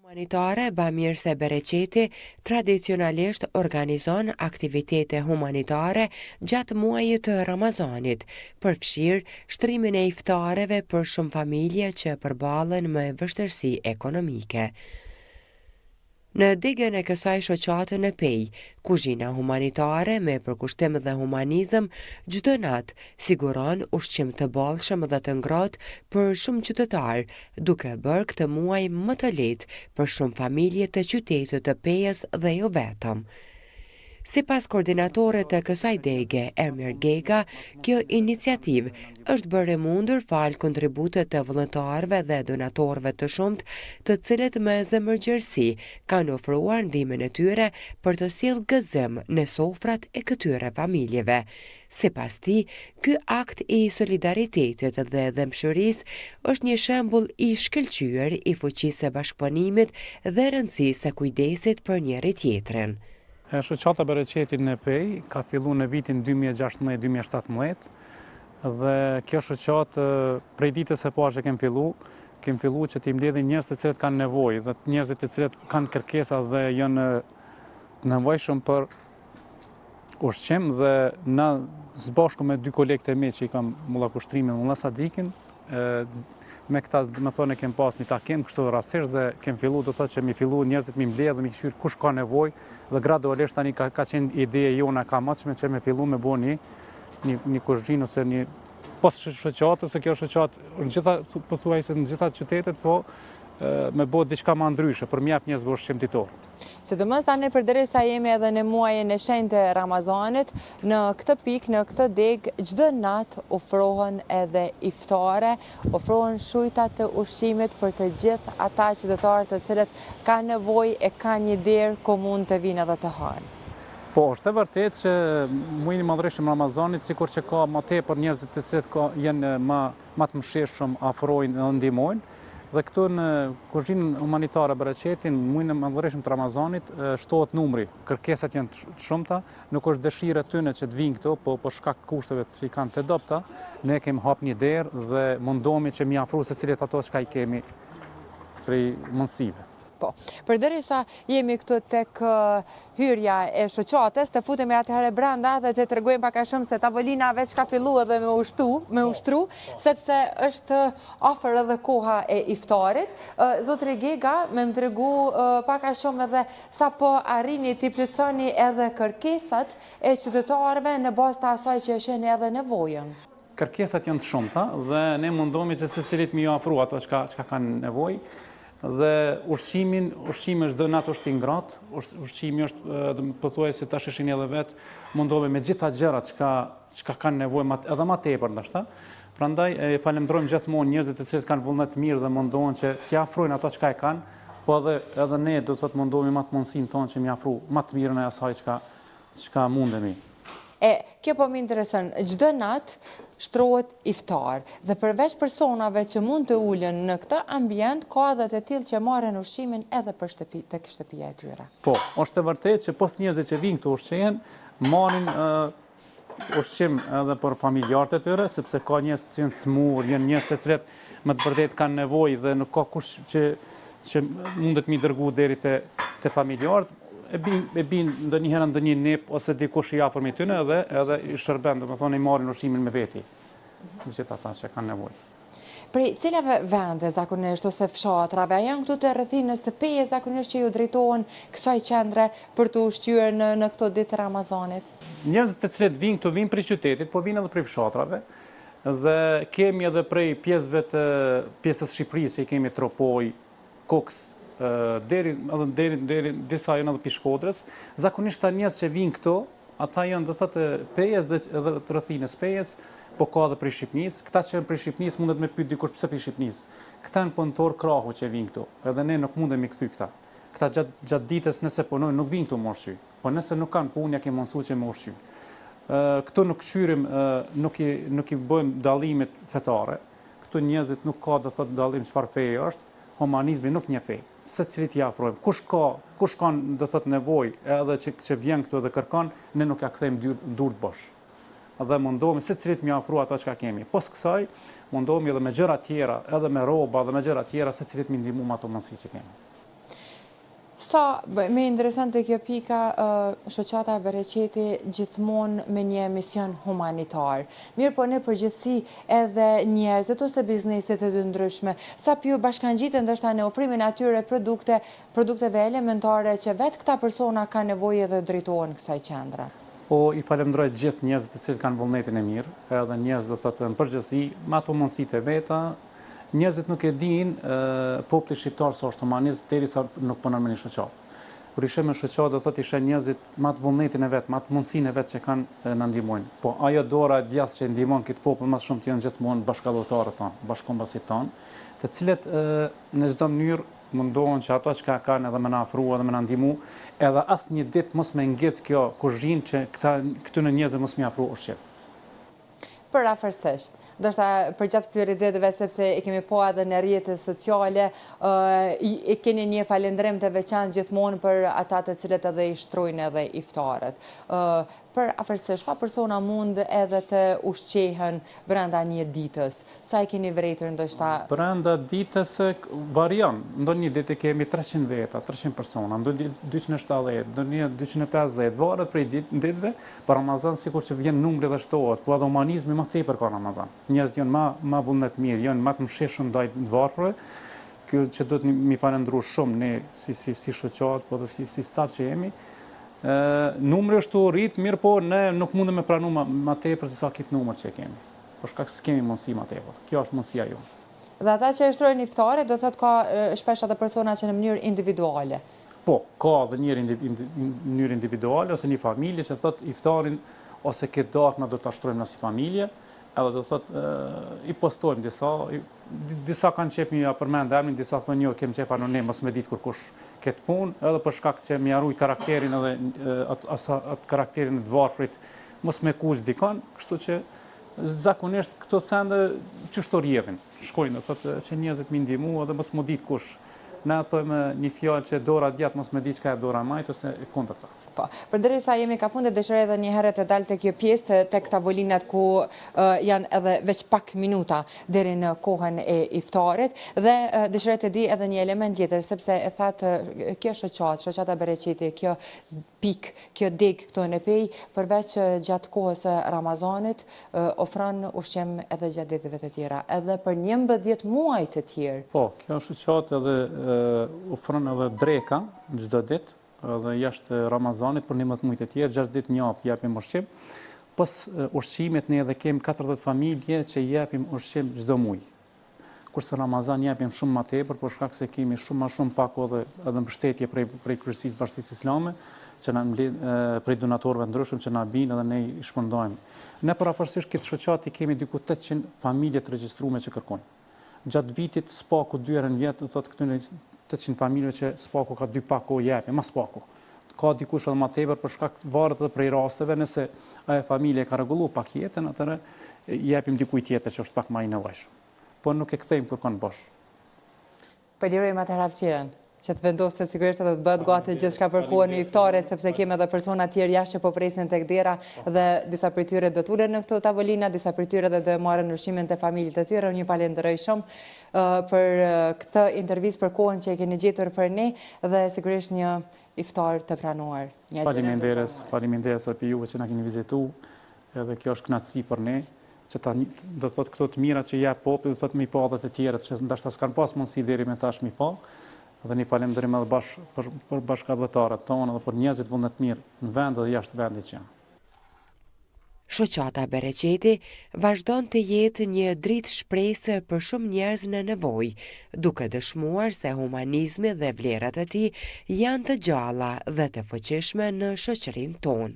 Humanitare Bamirse Bereqeti tradicionalisht organizon aktivitete humanitare gjatë muajit të Ramazanit, përfshirë shtrimin e iftareve për shumë familje që përballen me vështirësi ekonomike. Në digën e kësaj shoqate në Pej, kuzhina humanitare me përkushtim dhe humanizëm çdo natë siguron ushqim të bollshëm dhe të ngrohtë për shumë qytetarë, duke bërë këtë muaj më të lehtë për shumë familje të qytetit të Pejës dhe jo vetëm. Sipas koordinatorit të kësaj dege, Ermir Gega, kjo iniciativë është bërë mundur fal kontributet të vullnetarëve dhe donatorëve të shumtë, të cilët me zemërgjerësi kanë ofruar ndihmën e tyre për të sjellë gëzim në sofrat e këtyre familjeve. Sipas tij, ky akt i solidaritetit dhe dëmshërisë është një shembull i shkëlqyer i fuqisë së bashkëpunimit dhe rëndësisë së kujdesit për njëri tjetrin. Shoqata Bereqeti në Pej ka filluar në vitin 2016-2017 dhe kjo shoqatë prej ditës së parë që kemi filluar që t'i mbledhim njerëz të cilët kanë nevojë dhe njerëzit të cilët kanë kërkesa dhe janë të nevojshëm për ushqim dhe na së me dy kolegët e mi që i kam mulla kushtrimin, mulla Sadikin, me këta më thonë e kem pas një takim kështu rastësisht dhe kem fillu do thotë që mi fillu njerëzit mi mbledh dhe mi këshyr kush ka nevojë dhe gradualisht tani ka qenë ideja jona ka mëshme që me fillu me bëni një kuzhinë ose një pas shoqatës se kjo shoqatë në gjitha pothuajse në gjitha qytetet po me bëhet diçka më ndryshe për mjap njerëzve ushqim ditor. Sidomos tani përderisa jemi edhe në muajin e shenjtë të Ramazanit, në këtë pikë, në këtë deg, çdo natë ofrohen edhe iftare, ofrohen shujta të ushqimit për të gjithë ata qytetarë të cilët kanë nevojë e kanë një derë ku mund të vinë edhe të hanë. Po, është e vërtet që muajin e madhëreshëm Ramazanit, sikur që ka më tepër njerëzit të cilët janë më të mëshirshëm, afrojnë dhe ndihmojnë. Dhe këtu në kuzhinën humanitare Bereqeti, në muajin e madhëreshëm të Ramazanit, shtohet numri. Kërkesat janë të shumta, nuk është dëshira e tyre që të vinë këtu, po për shkak kushteve që i kanë të dobta, ne kemi hap një derë dhe mundohemi që mi afru secilit ato çka i kemi prej mundësive. Po, përderisa jemi këtu tek hyrja e shoqatës, të futemi atëherë brenda dhe të tregojmë pak a shumë se tavolina veç ka filluar edhe me ushtru, sepse është afër edhe koha e iftarit. Zotri Gega, më tregu pak a shumë edhe sa po arrini t'i plotësoni edhe kërkesat e qytetarëve në bazë të asaj që e shihni edhe nevojën. Kërkesat janë të shumta dhe ne mundohemi që secilit mi ofru ato çka kanë nevojë. Dhe ushqimi është dhe natë është i ngratë, ushqimi është pothuajse tash shishin edhe vetë, mundohemi me gjitha gjërat çka kanë nevojë edhe më tepër ndoshta. Prandaj falenderojmë gjithmonë njerëzit të cilët kanë vullnet mirë dhe mundohen që t'i afrojnë ato çka e kanë, po edhe ne do të thotë mundohemi me atë mundësinë tonë që mi afru më të mirën e asaj çka mundemi. Kjo po më intereson, çdo natë shtrohet iftar dhe përveç personave që mund të ulen në këtë ambient, ka edhe të tillë që marrin ushqimin edhe për tek shtëpia e tyre. Po, është e vërtetë që pos njerëzit që vinë këtu ushqejnë, marrin ushqim edhe për familjarët e tyre, sepse ka njerëz që janë smur, janë njerëz të cilët më të vërtetë kanë nevojë dhe nuk ka kush që mundet mi dërgu deri te familjarët. E bin ndonjëherë ndonjë nip ose dikush i afër me tyne edhe i shërben, domethënë i marrin ushqimin me veti. Gjithë ata që kanë nevojë. Prej cilave vende zakonisht ose fshatrave janë këtu të rrethinës së Pejës zakonisht që ju drejtohen kësaj qendre për të ushqyer në këto ditë të Ramazanit? Njerëzit të cilët vinë këtu vinë prej qytetit, po vinë edhe prej fshatrave. Dhe kemi edhe prej pjesës Shqipërisë, i kemi Tropoj, Koks, deri disa janë edhe pi Shkodrës. Zakonisht ta njerëz që vinë këtu, ata janë do thotë Pejës dhe të rrethinës Pejës, po ka edhe prej Shqipënisë. Këta që janë prej Shqipënisë mundet me pyet dikush pse prej Shqipënisë. Këta janë punëtor krahu që vinë këtu, edhe ne nuk mundemi kthy këta. Këta gjatë ditës nëse punojnë nuk vinë këtu me ushqy. Po nëse nuk kanë punë ja kemi mësuar që me ushqy. Këtu nuk qyrim, nuk i bëjmë dallimet fetare. Këtu njerëzit nuk ka do thotë dallim çfarë feje është, humanizmi nuk një fe. Secilit i afrojmë. Kush ka do thotë nevojë edhe që vjen këtu dhe kërkon, ne nuk ja kthejmë dur të bosh. Dhe mundohemi secilit mi afru ato çka kemi. Pos kësaj mundohemi edhe me gjëra tjera, edhe me rroba dhe me gjëra tjera, secilit mi ndihmu ato mundësi që kemi. Sa më interesante kjo pika, shoqata Bereqeti gjithmonë me një mision humanitar. Mirë po në përgjithësi edhe njerëzit ose bizneset e të ndryshme, sa ju bashkangjiten ndoshta në ofrimin e atyre produkteve elementare që vetë këta persona kanë nevojë dhe drejtohen kësaj qendre. Po i falemnderoj gjithë njerëzit të cilët kanë vullnetin e mirë, edhe njerëz do thotë në përgjithësi, me ato mundësitë e veta, njerëzit nuk e dinë populli shqiptar se është humanist derisa nuk punon me një shoqatë. Kur ishe me shoqatë do thotë ishe njerëzit me atë vullnetin e vet, me atë mundësinë e vet që kanë na ndihmojnë. Po ajo dora e djathtë që ndihmon këtë popull më shumë të janë gjithmonë bashkëdhëtarët tonë, bashkëkombësit tonë, të cilët në çdo mënyrë mundohen që ato që kanë edhe me na afrua edhe me na ndihmu, edhe asnjë ditë mos me ngec kjo kuzhinë që këtu në njerëzve mos më afro ushqim. Për afërsisht, ndoshta përgjatë këtyre ditëve sepse e kemi po edhe në rrjetet sociale, e keni një falënderim të veçantë gjithmonë për ata të cilët edhe i shtrojnë edhe iftarët. Për afërsisht, sa persona mund edhe të ushqehen brenda një ditës? Sa e keni vërejtur ndoshta? Brenda ditës varion. Ndonjë ditë kemi 300 veta, 300 persona, ndonjë 270, ndonjë 250, varet prej ditëve. Për Ramazan sikur që vjen numri dhe shtohet, po edhe humanizmi më tepër ka Ramazan. Njerëzit janë më vullnet mirë, janë më të mëshirshëm ndaj të varfërve. Kjo që do të mi falendëruar shumë ne si shoqat, po dhe si staf që jemi. Numri është u rrit, mirë po ne nuk mundem me pranu ma tepër se sa këtë numër që kemi. Por shkak se kemi mundësi ma tepër. Kjo është mundësia ju. Dhe ata që e shtrojnë iftare, do thotë ka shpesh edhe persona që në mënyrë individuale. Po, ka dhe njëri mënyrë individuale, ose një familje që thotë iftarin ose këtë darkë na do të shtrojmë në si familje, edhe do thotë i postojmë disa kanë qef një përmend emrin, disa thonë jo, kem qef anonim, mos me ditë kur kush këtë punë, edhe për shkak që më harruj karakterin edhe atë karakterin e të varfrit, mos me kush dikon, kështu që zakonisht këto sende çështë rrjedhin. Shkojnë, do thotë që njerëzit më ndihmu edhe mos më ditë kush. Na thojmë një fjalë që dora djathtë mos me di çka e dora majt ose e kundërta. Po, përderisa jemi ka fundet, dëshiroj edhe një herë të dalë tek kjo pjesë tek tavolinat ku janë edhe veç pak minuta deri në kohën e iftarit dhe dëshiroj të di edhe një element tjetër sepse e thatë kjo shoqata Bereqeti, kjo pik, kjo deg këtu në Pej, përveç gjatë kohës së Ramazanit ofron ushqim edhe gjatë ditëve të tjera, edhe për 11 muaj të tjerë. Po, kjo shoqatë edhe ofron edhe dreka çdo ditë. Dhe jashtë Ramazanit për 11 muaj të tjerë, 6 ditë në javë japim ushqim. Pas ushqimit ne edhe kemi 40 familje që japim ushqim çdo muaj. Kurse Ramazan japim shumë më tepër, por shkak se kemi shumë më shumë pak edhe mbështetje prej Kryqëzisë Bashkisë Islame, që na mbledh prej donatorëve ndryshëm që na binë edhe ne i shpërndajmë. Ne përafërsisht këtë shoqati kemi diku 800 familje të regjistruara që kërkojnë. Gjatë vitit spaku 2 herë në vit, do thotë këtu 800 familjeve që spaku ka 2 pako jepi, ma spaku. Ka dikush edhe ma tepër për shkak varet edhe prej rasteve, nëse ajo familje ka rregulluar pak jetën, atëherë japim dikujt tjetër që është pak më i nevojshëm. Po nuk e kthejmë kërkon bosh. Përlirojmë atë hapësirën që të vendoset sigurisht edhe të bëhet gati gjithçka për kohën e iftarit, sepse kemi edhe persona të tjerë jashtë që po presin tek dera dhe disa prej tyre do të ulen në këto tavolina, disa prej tyre do marrin ushqimin te familjet e tyre. Unë ju falenderoj shumë për këtë intervistë, për kohën që e keni gjetur për ne dhe sigurisht një iftar të pranuar. Faleminderes për juve që na keni vizituar, edhe kjo është kënaqësi për ne, që do thotë këto të mira që jep populli, do thotë më pa edhe të tjerët që ndoshta s'kan pas mundësi deri më tash më pa. Dhe një falenderim edhe për bashkëdhëtarët tonë dhe për njerëzit vullnet mirë në vend dhe jashtë vendit që janë. Shoqata Bereqeti vazhdon të jetë një dritë shpresë për shumë njerëz në nevojë, duke dëshmuar se humanizmi dhe vlerat e tij janë të gjalla dhe të fuqishme në shoqërinë tonë.